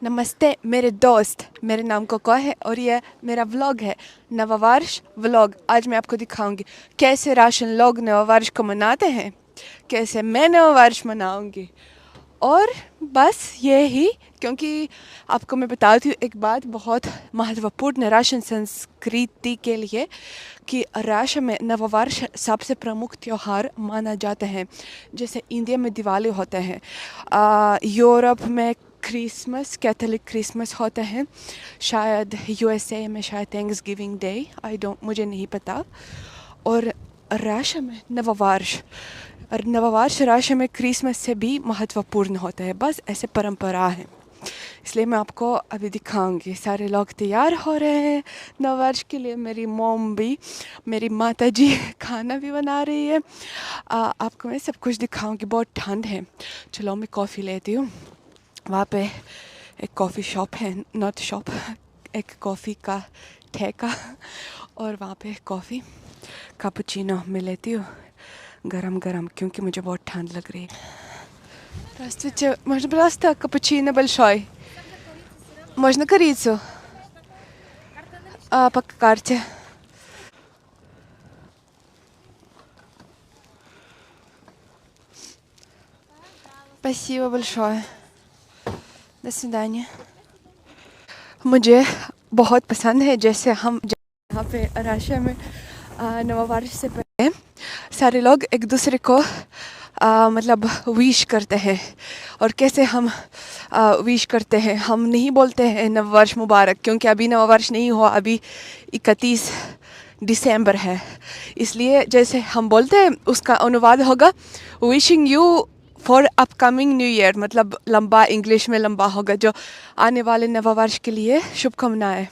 नमस्ते मेरे दोस्त, मेरे नाम कोको है और ये मेरा व्लॉग है, नववर्ष व्लॉग। आज मैं आपको दिखाऊंगी कैसे राशन लोग नववर्ष को मनाते हैं, कैसे मैं नववर्ष मनाऊंगी। और बस ये ही, क्योंकि आपको मैं बताती हूँ एक बात बहुत महत्वपूर्ण राशन संस्कृति के लिए, कि राशन में नववर्ष सबसे प्रमुख त्यौहार माना जाता है। जैसे इंडिया में दिवाली होता है, यूरोप में क्रिसमस, कैथोलिक क्रिसमस होता है, शायद यूएसए में शायद thanks giving day, I don't, मुझे नहीं पता। और राशि में नववर्ष, और नववर्ष राशि में क्रिसमस से भी महत्वपूर्ण होता है। बस ऐसे परंपरा है, इसलिए मैं आपको अभी दिखाऊंगी। सारे लोग तैयार हो रहे हैं नववर्ष के लिए। मेरी मॉम भी, मेरी माता जी खाना भी बना रही है। आपको मैं सब कुछ दिखाऊंगी। बहुत ठंड है, चलो मैं कॉफ़ी लेती हूँ। वहाँ पे एक कॉफ़ी शॉप है, नॉट शॉप, एक कॉफ़ी का ठेका, और वहाँ पे कॉफ़ी कैपुचिनो मैं लेती हूँ गरम गरम, क्योंकि मुझे बहुत ठंड लग रही है. Здравствуйте, можно, пожалуйста, капучино большой? Можно корицу? По карте. Спасибо большое. До свидания. मुझे बहुत पसंद है जैसे हम यहाँ पे राशिया में नववर्ष से पहले सारे लोग एक दूसरे को मतलब विश करते हैं। और कैसे हम विश करते हैं, हम नहीं बोलते हैं नववर्ष मुबारक, क्योंकि अभी नववर्ष नहीं हुआ, अभी 31 दिसंबर है। इसलिए जैसे हम बोलते हैं उसका अनुवाद होगा wishing you for upcoming new year, मतलब लंबा, इंग्लिश में लंबा होगा, जो आने वाले नववर्ष के लिए शुभकामनाएं,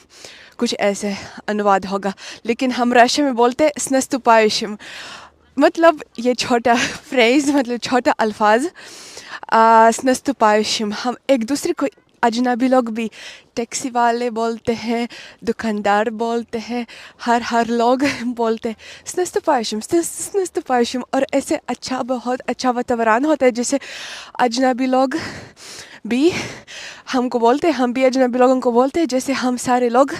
कुछ ऐसे अनुवाद होगा। लेकिन हम रशिया में बोलते हैं स्नस्तुपायुषम, मतलब ये छोटा फ्रेज, मतलब छोटा अल्फाज, स्नस्तुपायुषम। हम एक दूसरे को, अजनबी लोग भी, टैक्सी वाले बोलते हैं, दुकानदार बोलते हैं, हर लोग बोलते हैं स्नस्तुपायुषम, स्नस्तुपायुषम। और ऐसे अच्छा, बहुत अच्छा वातावरण होता है, जैसे अजनबी लोग भी हमको बोलते हैं, हम भी अजनबी लोगों को बोलते हैं, जैसे हम सारे लोग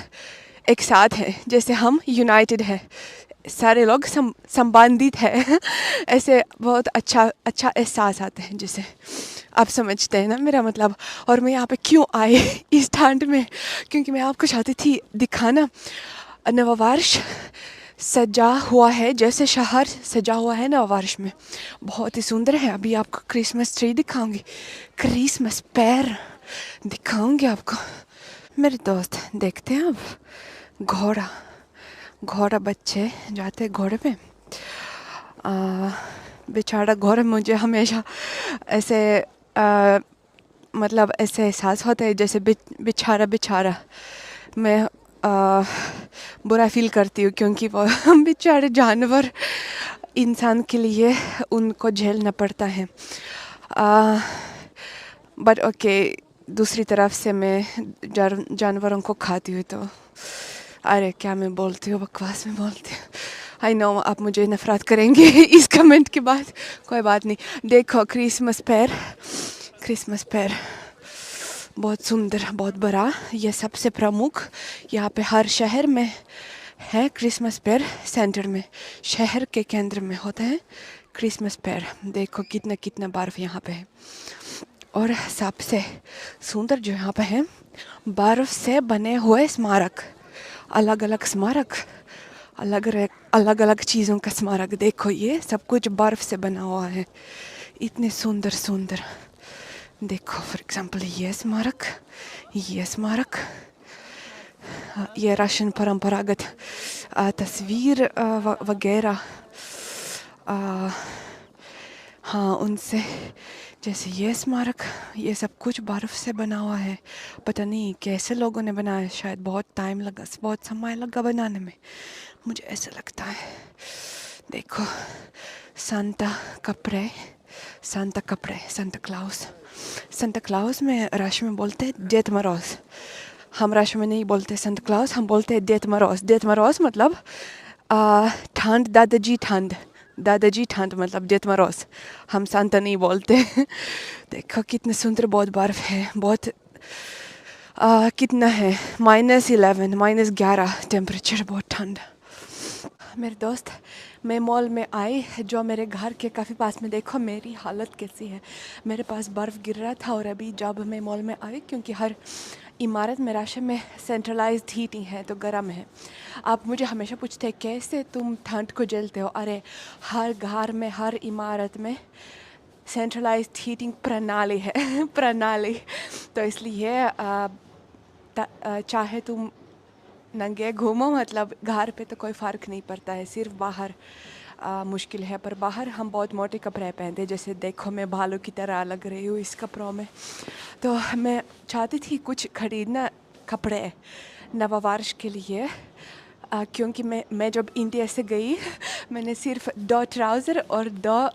एक साथ हैं, जैसे हम यूनाइटेड है, सारे लोग संबंधित है। ऐसे बहुत अच्छा अच्छा एहसास आते हैं, जैसे आप समझते हैं ना मेरा मतलब। और मैं यहाँ पे क्यों आई इस ठंड में, क्योंकि मैं आपको चाहती थी दिखाना नववर्ष सजा हुआ है, जैसे शहर सजा हुआ है नववर्ष में, बहुत ही सुंदर है। अभी आपको क्रिसमस ट्री दिखाऊंगी, क्रिसमस पेड़ दिखाऊंगी आपको। मेरे दोस्त देखते हैं अब घोड़ा, घोड़ा बच्चे जाते घोड़े पे। बेचारा घोड़ा मुझे हमेशा ऐसे मतलब ऐसे एहसास होता है जैसे बेचारा बेचारा, मैं बुरा फील करती हूँ, क्योंकि वो बेचारे जानवर, इंसान के लिए उनको झेलना पड़ता है। बट ओके, दूसरी तरफ से मैं जानवरों को खाती हूँ, तो अरे क्या मैं बोलती हूँ, बकवास में बोलती हूँ। आई नो आप मुझे नफरत करेंगे इस कमेंट के बाद, कोई बात नहीं। देखो क्रिसमस पेड़, क्रिसमस पेड़ बहुत सुंदर, बहुत बड़ा, ये सबसे प्रमुख, यहाँ पे हर शहर में है क्रिसमस पेड़। सेंटर में, शहर के केंद्र में होता है क्रिसमस पेड़। देखो कितना कितना बर्फ यहाँ पे है। और सबसे सुंदर जो यहाँ पे है, बर्फ से बने हुए स्मारक, अलग अलग स्मारक, अलग अलग चीज़ों का स्मारक। देखो ये सब कुछ बर्फ से बना हुआ है, इतने सुंदर सुंदर। देखो फॉर एग्जांपल ये स्मारक, ये स्मारक, ये राशन परंपरागत तस्वीर वगैरह, हाँ उनसे, जैसे ये स्मारक, ये सब कुछ बर्फ़ से बना हुआ है। पता नहीं कैसे लोगों ने बनाया, शायद बहुत टाइम लगा, बहुत समय लगा बनाने में, मुझे ऐसा लगता है। देखो सांता कपड़े, सांता कपड़े, सांता क्लाउस, सांता क्लाउस में रश में बोलते हैं डेथ मरोज। हम रश में नहीं बोलते सांता क्लाउस, हम बोलते हैं डेथ मरोज। डेथ मरोज मतलब ठंड, दादाजी ठंड, दादाजी ठंड मतलब डेथ मरोज, हम सांता नहीं बोलते। देखो कितने सुंदर, बहुत बर्फ है, बहुत कितना है, -11, -11 टेम्परेचर, बहुत ठंड। मेरे दोस्त, मैं मॉल में आई जो मेरे घर के काफ़ी पास में, देखो मेरी हालत कैसी है। मेरे पास बर्फ़ गिर रहा था और अभी जब मैं मॉल में आई, क्योंकि हर इमारत में राशन में सेंट्रलाइज्ड हीटिंग है तो गर्म है। आप मुझे हमेशा पूछते हैं कैसे तुम ठंड को झेलते हो। अरे हर घर में, हर इमारत में सेंट्रलाइज्ड हीटिंग प्रणाली है प्रणाली। तो इसलिए चाहे तुम नंगे घूमो, मतलब घर पे तो कोई फ़र्क नहीं पड़ता है, सिर्फ बाहर मुश्किल है। पर बाहर हम बहुत मोटे कपड़े पहनते हैं, जैसे देखो मैं भालू की तरह लग रही हूँ इस कपड़ों में। तो मैं चाहती थी कुछ खरीदना कपड़े नववर्ष के लिए, क्योंकि मैं जब इंडिया से गई मैंने सिर्फ 2 ट्राउज़र और 2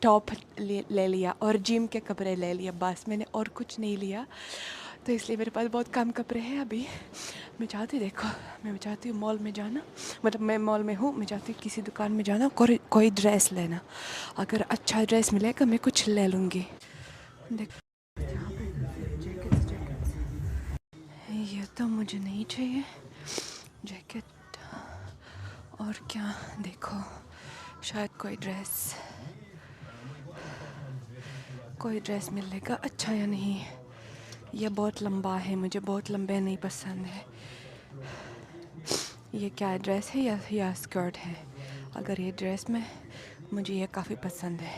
टॉप ले लिया और जिम के कपड़े ले लिया, बस मैंने और कुछ नहीं लिया। तो इसलिए मेरे पास बहुत कम कपड़े हैं अभी। मैं चाहती हूँ मॉल में जाना, मतलब मैं मॉल में हूँ, मैं चाहती हूँ किसी दुकान में जाना, कोई ड्रेस लेना। अगर अच्छा ड्रेस मिलेगा मैं कुछ ले लूँगी। देखो यहाँ पे जैकेट्स, ये तो मुझे नहीं चाहिए जैकेट। और क्या, देखो शायद कोई ड्रेस मिलेगा अच्छा या नहीं। ये बहुत लंबा है, मुझे बहुत लंबे नहीं पसंद है। ये क्या ड्रेस है या स्कर्ट है? अगर ये ड्रेस में, मुझे ये काफ़ी पसंद है।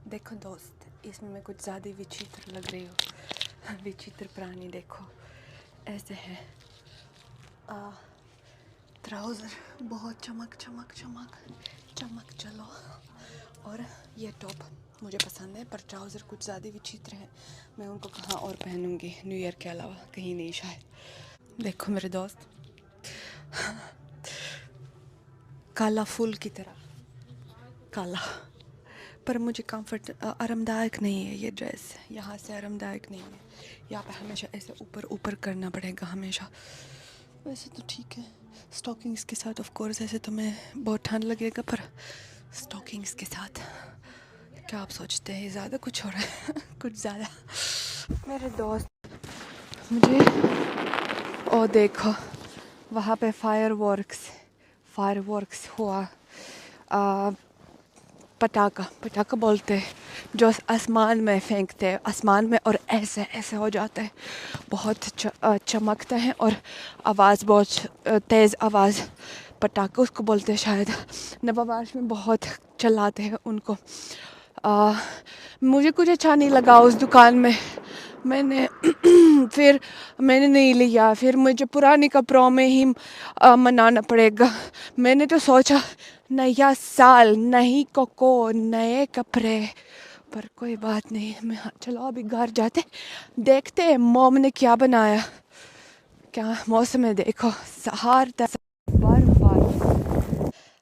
देखो दोस्त, इसमें मैं कुछ ज़्यादा विचित्र लग रही हूँ। विचित्र प्राणी, देखो ऐसे है। ट्राउज़र बहुत चमक चमक चमक चमक चलो। और ये टॉप मुझे पसंद है, पर ट्राउज़र कुछ ज़्यादा विचित्र है। मैं उनको कहाँ और पहनूंगी न्यू ईयर के अलावा, कहीं नहीं शायद। देखो मेरे दोस्त, काला फूल की तरह काला। पर मुझे आरामदायक नहीं है ये ड्रेस, यहाँ से आरामदायक नहीं है। यहाँ पे हमेशा ऐसे ऊपर ऊपर करना पड़ेगा हमेशा। वैसे तो ठीक है स्टॉकिंग्स के साथ, ऑफ कोर्स ऐसे तो मैं बहुत ठंड लगेगा, पर स्टॉकिंग्स के साथ क्या आप सोचते हैं ज़्यादा कुछ हो रहा है कुछ ज़्यादा। मेरे दोस्त, मुझे ओ देखो वहाँ पे फायर वर्क्स हुआ। पटाखा बोलते हैं, जो आसमान में फेंकते हैं, आसमान में, और ऐसे ऐसे हो जाते हैं, बहुत चमकते हैं और आवाज़ बहुत तेज़ आवाज़। पटाखा उसको बोलते हैं शायद। नववर्ष में बहुत चलाते हैं उनको। मुझे कुछ अच्छा नहीं लगा उस दुकान में। मैंने फिर मैंने नहीं लिया, फिर मुझे पुराने कपड़ों में ही मनाना पड़ेगा। मैंने तो सोचा नया साल, नई कोको, नए कपड़े, पर कोई बात नहीं। चलो अभी घर जाते देखते हैं मॉम ने क्या बनाया। क्या मौसम है देखो, सहार बार।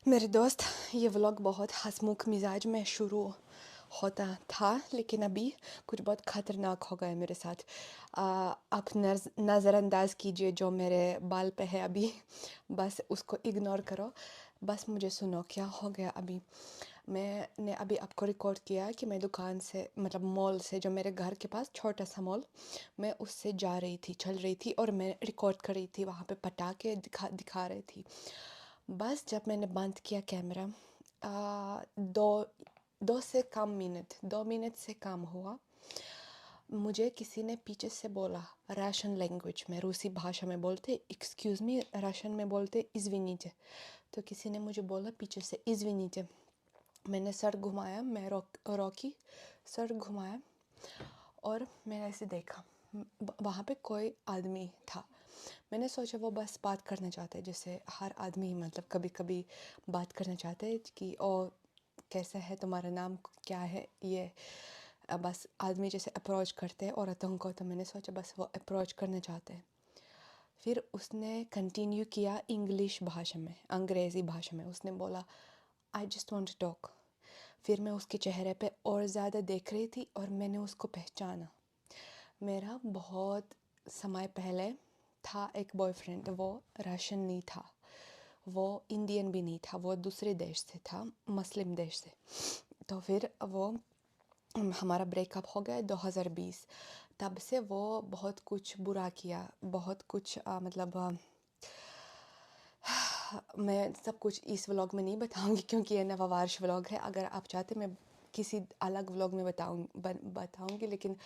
मेरे दोस्त, ये व्लॉग बहुत हंसमुख मिजाज में शुरू होता था, लेकिन अभी कुछ बहुत ख़तरनाक हो गया मेरे साथ। आप नज़रअंदाज कीजिए जो मेरे बाल पे है अभी, बस उसको इग्नोर करो। बस मुझे सुनो क्या हो गया अभी। मैंने अभी आपको रिकॉर्ड किया कि मैं दुकान से, मतलब मॉल से, जो मेरे घर के पास छोटा सा मॉल, मैं उससे जा रही थी, चल रही थी, और मैं रिकॉर्ड कर रही थी, वहाँ पे पटाखे दिखा रही थी। बस जब मैंने बंद किया कैमरा, दो मिनट से कम हुआ, मुझे किसी ने पीछे से बोला, रशियन लैंग्वेज में, रूसी भाषा में बोलते एक्सक्यूज़ मी, रशियन में बोलते इज़विनीचे। तो किसी ने मुझे बोला पीछे से इज़विनीचे। मैंने सर घुमाया, मैं रोकी, सर घुमाया और मैंने ऐसे देखा, वहाँ पे कोई आदमी था। मैंने सोचा वो बस बात करना चाहते हैं, जैसे हर आदमी मतलब कभी कभी बात करना चाहते हैं कि ओ कैसा है, तुम्हारा नाम क्या है, ये बस आदमी जैसे अप्रोच करते हैं औरतों को। तो मैंने सोचा बस वो अप्रोच करना चाहते हैं। फिर उसने कंटिन्यू किया इंग्लिश भाषा में, अंग्रेज़ी भाषा में। उसने बोला I just want to talk. फिर मैं उसके चेहरे पे और ज़्यादा देख रही थी और मैंने उसको पहचाना। मेरा बहुत समय पहले था एक बॉयफ्रेंड, वो रशियन नहीं था, वो इंडियन भी नहीं था, वो दूसरे देश से था, मुस्लिम देश से। तो फिर वो हमारा ब्रेकअप हो गया 2020। तब से वो बहुत कुछ बुरा किया, बहुत कुछ मैं सब कुछ इस व्लॉग में नहीं बताऊंगी क्योंकि ये नवावार्ष व्लॉग है। अगर आप चाहते मैं किसी अलग व्लॉग में बताऊंगी, लेकिन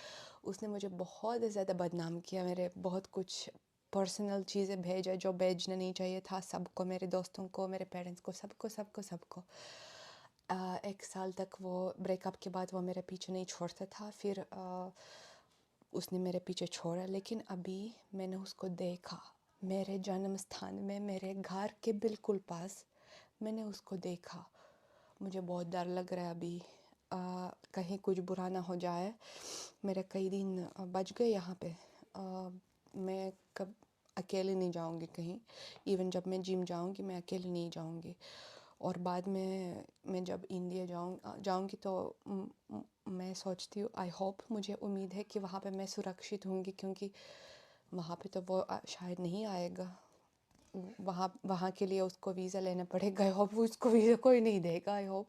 उसने मुझे बहुत ज़्यादा बदनाम किया, मेरे बहुत कुछ पर्सनल चीज़ें भेजा जो भेजना नहीं चाहिए था सबको, मेरे दोस्तों को, मेरे पेरेंट्स को, सबको सबको सबको। 1 साल तक वो ब्रेकअप के बाद वो मेरे पीछे नहीं छोड़ता था, फिर उसने मेरे पीछे छोड़ा। लेकिन अभी मैंने उसको देखा मेरे जन्म स्थान में, मेरे घर के बिल्कुल पास मैंने उसको देखा। मुझे बहुत डर लग रहा है अभी, कहीं कुछ बुरा ना हो जाए। मेरे कई दिन बच गए यहाँ पे। मैं कब अकेले नहीं जाऊँगी कहीं, इवन जब मैं जिम जाऊँगी मैं अकेले नहीं जाऊँगी। और बाद में मैं जब इंडिया जाऊँगी तो मैं सोचती हूँ, आई होप, मुझे उम्मीद है कि वहाँ पे मैं सुरक्षित होंगी, क्योंकि वहाँ पे तो वो शायद नहीं आएगा। वहाँ के लिए उसको वीज़ा लेना पड़ेगा। आई होप उसको वीज़ा कोई नहीं देगा, आई होप।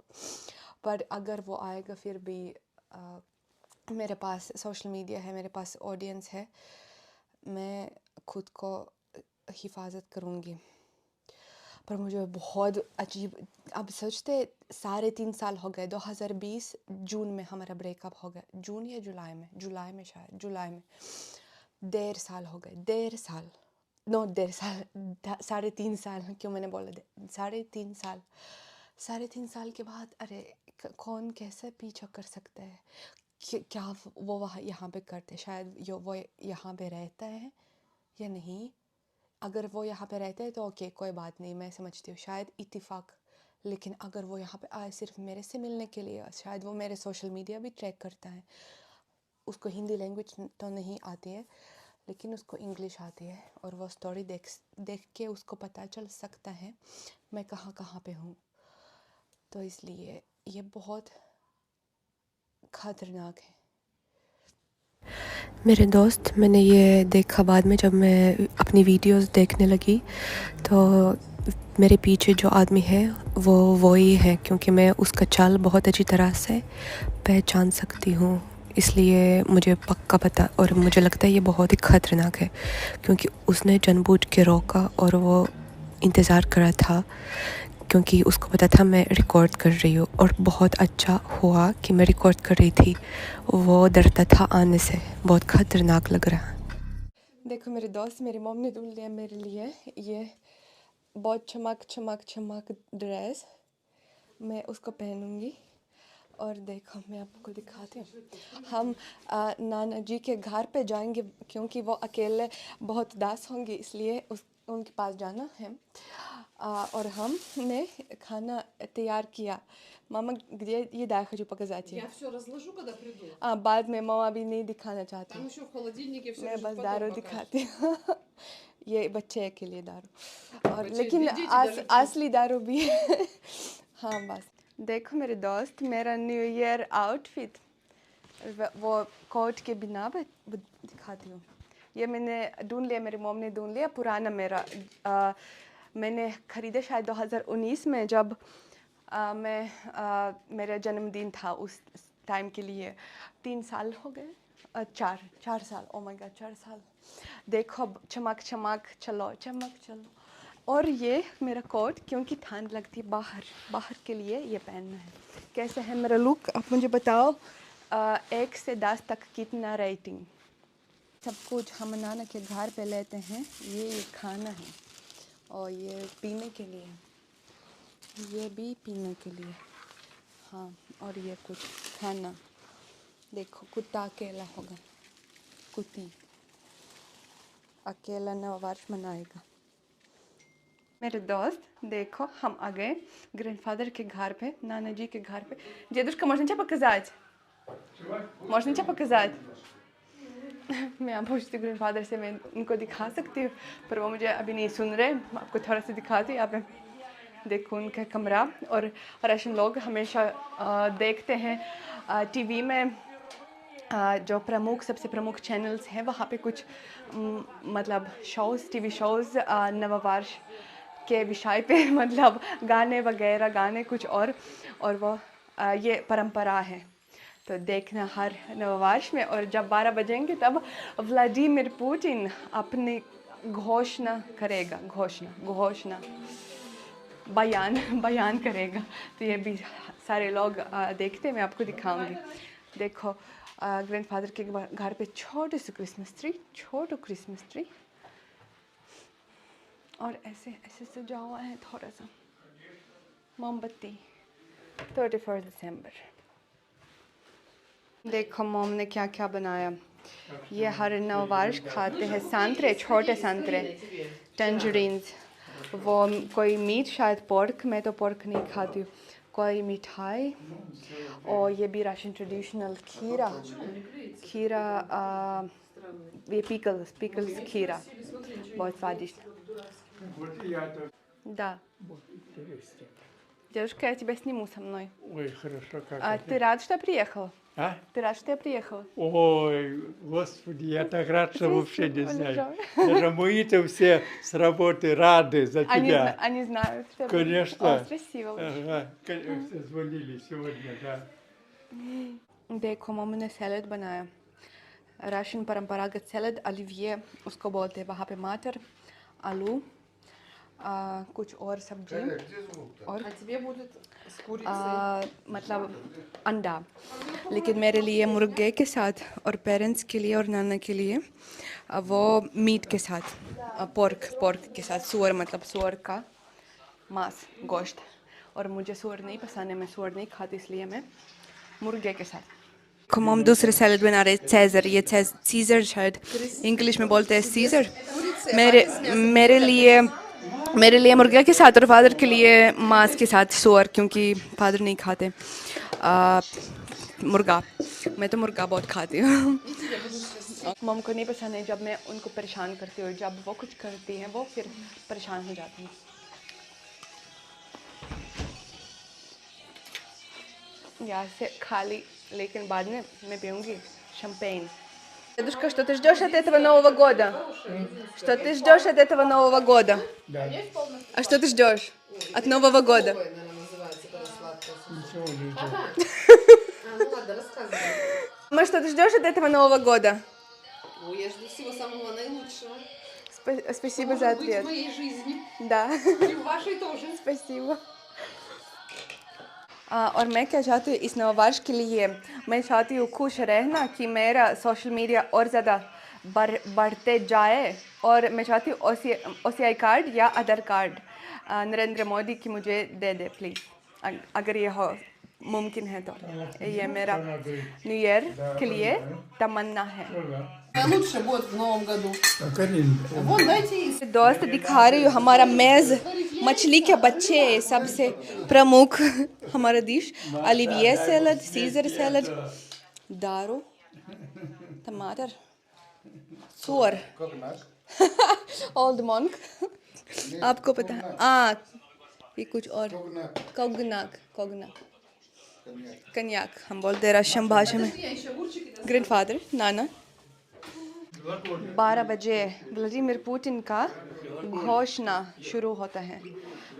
पर अगर वो आएगा फिर भी मेरे पास सोशल मीडिया है, मेरे पास ऑडियंस है, मैं खुद को हिफाजत करूँगी। पर मुझे बहुत अजीब, अब सोचते 3.5 साल हो गए। 2020 जून में हमारा ब्रेकअप हो गया, जून या जुलाई में शायद जुलाई में। 1.5 साल हो गए, 1.5 साल, नो 1.5 साल, 3.5 साल, क्यों मैंने बोला 3.5 साल। 3.5 साल के बाद अरे कौन कैसे पीछा कर सकता है? क्या वो वहाँ यहाँ पे करते, शायद वो यहाँ पे रहता है या नहीं। अगर वो यहाँ पे रहते हैं तो ओके, कोई बात नहीं, मैं समझती हूँ, शायद इत्तेफाक। लेकिन अगर वो यहाँ पे आए सिर्फ मेरे से मिलने के लिए, शायद वो मेरे सोशल मीडिया भी ट्रैक करता है। उसको हिंदी लैंग्वेज तो नहीं आती है, लेकिन उसको इंग्लिश आती है, और वो स्टोरी देख के उसको पता चल सकता है मैं कहाँ कहाँ पे हूँ। तो इसलिए ये बहुत ख़तरनाक है। मेरे दोस्त, मैंने ये देखा बाद में, जब मैं अपनी वीडियोस देखने लगी तो मेरे पीछे जो आदमी है वो ही है, क्योंकि मैं उसका चाल बहुत अच्छी तरह से पहचान सकती हूँ। इसलिए मुझे पक्का पता, और मुझे लगता है ये बहुत ही ख़तरनाक है, क्योंकि उसने जानबूझ के रोका और वो इंतज़ार कर रहा था, क्योंकि उसको पता था मैं रिकॉर्ड कर रही हूँ। और बहुत अच्छा हुआ कि मैं रिकॉर्ड कर रही थी, वो डरता था आने से। बहुत ख़तरनाक लग रहा। देखो मेरे दोस्त, मेरी मम्मी ने ढूंढ लिया मेरे लिए ये बहुत चमक चमक चमक ड्रेस। मैं उसको पहनूंगी, और देखो मैं आपको दिखाती हूँ। हम नाना जी के घर पे जाएंगे, क्योंकि वो अकेले बहुत उदास होंगे, इसलिए उनके पास जाना है। और हमने खाना तैयार किया। Мама, где еда? Я хочу показать Я ей. все разложу, когда приду. बाद में मम्मा भी नहीं दिखाना चाहती. Там еще в холодильнике все मैं лежит, बस потом दारू покажешь. दिखाती हूँ. ये बच्चे के लिए दारू, और बच्चे, लेकिन देते даже пить. असली दारू भी है. हाँ बस. देखो मेरे दोस्त, मेरा न्यू ईयर आउटफिट, वो कोट के बिना दिखाती हूँ. ये मैंने ढूंढ लिया, मेरी मॉम ने ढूंढ लिया, पुराना मेरा. मैंने ख़रीदा शायद 2019 में, जब मेरा जन्मदिन था उस टाइम के लिए. 3 साल हो गए, 4 साल, ओ माय गॉड 4 साल. देखो चमक चमक चलो, चमक चलो. और ये मेरा कोट, क्योंकि ठंड लगती है बाहर के लिए ये पहनना है. कैसे है मेरा लुक, आप मुझे बताओ. 1 से 10 तक कितना रेटिंग? सब कुछ हम नाना के घर पे लेते हैं. ये खाना है, और ये पीने के लिए, ये भी पीने के लिए. हाँ, और ये कुछ खाना. देखो कुत्ता अकेला होगा, कुत्ती अकेला नववर्ष मनाएगा. मेरे दोस्त देखो, हम आ गए ग्रैंडफादर के घर पे, नाना जी के घर पे. Дедушка, можно тебя показать? Можно тебя показать? मैं आप पूछती ग्रैंडफादर से, मैं उनको दिखा सकती हूँ, पर वो मुझे अभी नहीं सुन रहे. आपको थोड़ा सा दिखाती हूँ. आप देखो उनका कमरा. और रशियन लोग हमेशा देखते हैं टीवी में, जो सबसे प्रमुख चैनल्स हैं, वहाँ पे कुछ मतलब टीवी शोज़ नववर्ष के विषय पे मतलब गाने वगैरह, गाने कुछ और वो ये परंपरा है. तो देखना हर नववर्ष में। और जब 12 बजेंगे तब व्लादिमीर पुतिन अपनी घोषणा करेगा, घोषणा बयान करेगा। तो ये भी सारे लोग देखते हैं, मैं आपको दिखाऊंगी। देखो ग्रैंडफादर के घर पे छोटी सी क्रिसमस ट्री और ऐसे ऐसे सजा हुआ है थोड़ा सा मोमबत्ती। 31 दिसंबर। देखो मोम ने क्या क्या बनाया। ये हर नववर्ष खाते हैं संतरे, छोटे संतरे, टंजरीन्स। वो कोई मीट, शायद पोर्क, मैं तो पोर्क नहीं खाती हूँ। कोई मिठाई और ये भी रशियन ट्रेडिशनल खीरा ये पिकल्स खीरा, बहुत स्वादिष्ट। Да. Девушка, я тебя сниму со мной. Ой, хорошо, как Ты рад, что я приехала? А? Ты рад, что я приехала? Ой, Господи, я так рад, что вообще не Спасибо знаю. большое. Даже мои-то все с работы рады за тебя. Они знают, что я Конечно. О, спасибо. Ага, все звонили сегодня, да. देखो मम्मी ने सैलड बनाया, राशन परंपरागत सैलड, оливье उसको बोलते हैं वहाँ पे। मटर, आलू, कुछ और सब्जी और А тебе будет с курицей. मतलब अंडा। लेकिन मेरे लिए मुर्गे के साथ और पेरेंट्स के लिए और नाना के लिए वो मीट के साथ, पोर्क के साथ, सूअर, मतलब सूअर का मांस, गोश्त। और मुझे सूअर नहीं पसंद है, मैं सूअर नहीं खाती, इसलिए मैं मुर्गे के साथ। हम दूसरे सैलड बना रहे, चेज़र। ये सीज़र शायद इंग्लिश में बोलते हैं सीज़र। मेरे लिए मुर्गे के साथ और फादर के लिए मांस के साथ सूअर, क्योंकि फादर नहीं खाते मुर्गा। मैं तो मुर्गा बहुत खाती हूँ। मम को नहीं पसंद है जब मैं उनको परेशान करती हूँ, जब वो कुछ करती हैं वो फिर परेशान हो जाती हैं। Я खाली, लेकिन बाद में मैं пьюнги шампейн. Дедушка, что ты ждешь от этого Нового года? Что ты ждешь от этого Нового года? Да, А что ты ждешь от Нового года? Ой, наверное, называется, когда сладкое. ничего не жду. Ну ладно, рассказывай. Мама, что ты ждешь от этого Нового года? Ой, я жду всего самого наилучшего. Спасибо за Может быть, в ответ. моей жизни. Да, И в вашей тоже. спасибо. और मैं क्या चाहती हूँ इस नववर्ष के लिए, मैं चाहती हूँ खुश रहना, कि मेरा सोशल मीडिया और ज़्यादा बढ़ते जाए। और मैं चाहती हूँ OCI कार्ड या आधार कार्ड नरेंद्र मोदी की मुझे दे दे प्लीज़, अगर ये हो मुमकिन है तो। ये मेरा न्यू ईयर के लिए तमन्ना है। Лучше будет в новом году. Карин, Вот, дайте из. दोस्त दिखा रही हूँ हमारा मेज़, मछली के बच्चे, सबसे प्रमुख हमारा डिश, оливье सैलड, सीजर सैलड, दारू, टमाटर, सूअर, ओल्ड मॉन्क। आपको पता है ये कुछ और, कन्याक हम बोलते हैं रशियन भाषा में। ग्रैंडफादर, नाना। 12 बजे व्लादिमीर पुतिन का घोषणा शुरू होता है।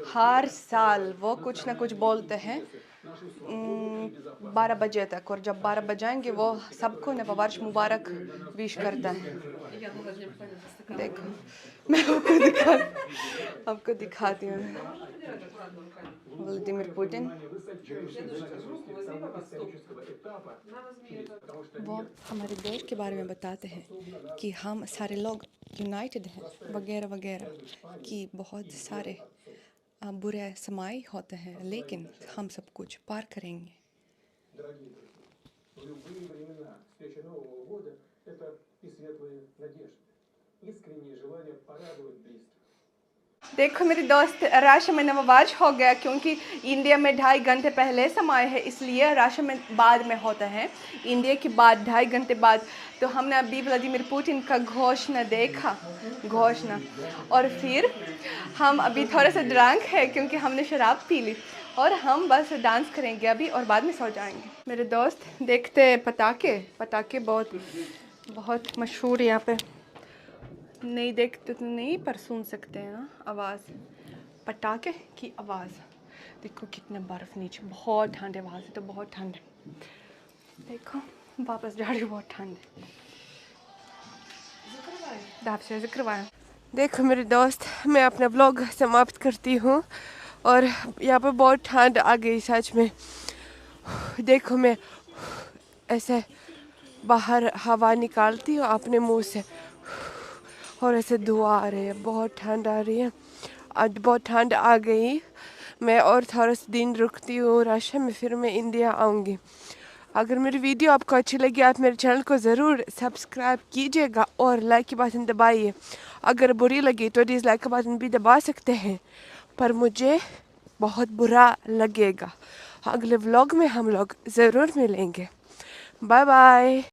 हर साल वो कुछ ना कुछ बोलते हैं 12 बजे तक, और जब 12 बजाएंगे वो सबको नववर्ष मुबारक विश करता है। देखो मैं आपको दिखाती हूँ व्लादिमीर पुतिन। वो हमारे देश के बारे में बताते हैं कि हम सारे लोग यूनाइटेड हैं, वगैरह वगैरह, कि बहुत सारे बुरे समय होते हैं, लेकिन हम सब कुछ पार करेंगे। В любые времена встреча Нового года – это и светлые надежды, искреннее желание порадовать близких. देखो मेरी दोस्त, राशि में नववर्ष हो गया, क्योंकि इंडिया में 2.5 घंटे पहले समय है, इसलिए राशि में बाद में होता है, इंडिया के बाद 2.5 घंटे बाद। तो हमने अभी व्लादिमीर पुतिन का घोषणा देखा, और फिर हम अभी थोड़ा सा ड्रंक है क्योंकि हमने शराब पी ली, और हम बस डांस करेंगे अभी और बाद में सो जाएंगे। मेरे दोस्त देखते पटाखे बहुत मशहूर यहाँ पे, नहीं देखते तो नहीं, पर सुन सकते हैं ना आवाज़, पटाखे की आवाज़। देखो कितना बर्फ़ नीचे, बहुत ठंड है वहाँ से, तो बहुत ठंड है। देखो वापस जा रही हूँ, बहुत ठंड है। दाब से करवाया। देखो मेरे दोस्त, मैं अपना ब्लॉग समाप्त करती हूँ और यहाँ पर बहुत ठंड आ गई सच में। देखो मैं ऐसे बाहर हवा निकालती हूँ अपने मुंह से और ऐसे धुआं आ रही है, बहुत ठंड आ रही है। आज बहुत ठंड आ गई, मैं और थोड़ा सा दिन रुकती हूँ रशिया में, फिर मैं इंडिया आऊँगी। अगर मेरी वीडियो आपको अच्छी लगी, आप मेरे चैनल को ज़रूर सब्सक्राइब कीजिएगा और लाइक की बटन दबाइए। अगर बुरी लगी तो डिसलाइक का बटन भी दबा सकते हैं, पर मुझे बहुत बुरा लगेगा। अगले व्लॉग में हम लोग ज़रूर मिलेंगे। Bye bye.